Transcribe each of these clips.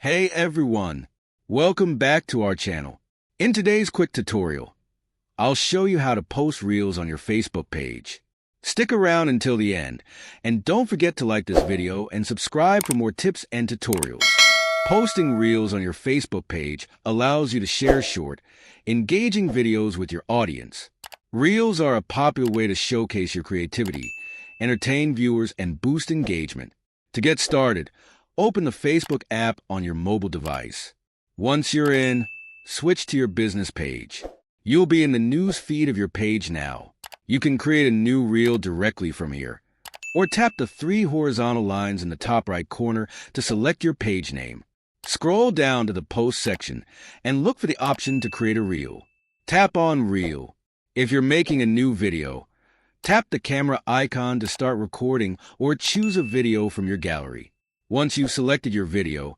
Hey everyone, welcome back to our channel. In today's quick tutorial, I'll show you how to post Reels on your Facebook page. Stick around until the end, and don't forget to like this video and subscribe for more tips and tutorials. Posting Reels on your Facebook page allows you to share short, engaging videos with your audience. Reels are a popular way to showcase your creativity, entertain viewers, and boost engagement. To get started, open the Facebook app on your mobile device. Once you're in, switch to your business page. You'll be in the news feed of your page now. You can create a new reel directly from here, or tap the three horizontal lines in the top right corner to select your page name. Scroll down to the post section and look for the option to create a reel. Tap on Reel. If you're making a new video, tap the camera icon to start recording or choose a video from your gallery. Once you've selected your video,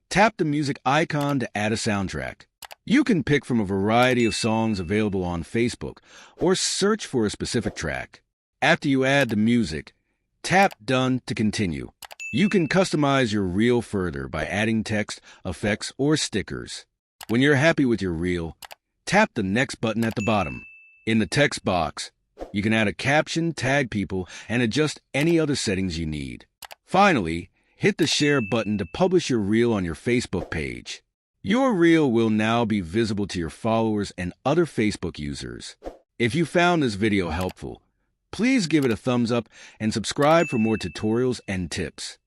tap the music icon to add a soundtrack. You can pick from a variety of songs available on Facebook or search for a specific track. After you add the music, tap Done to continue. You can customize your reel further by adding text, effects, or stickers. When you're happy with your reel, tap the Next button at the bottom. In the text box, you can add a caption, tag people, and adjust any other settings you need. Finally, hit the Share button to publish your reel on your Facebook page. Your reel will now be visible to your followers and other Facebook users. If you found this video helpful, please give it a thumbs up and subscribe for more tutorials and tips.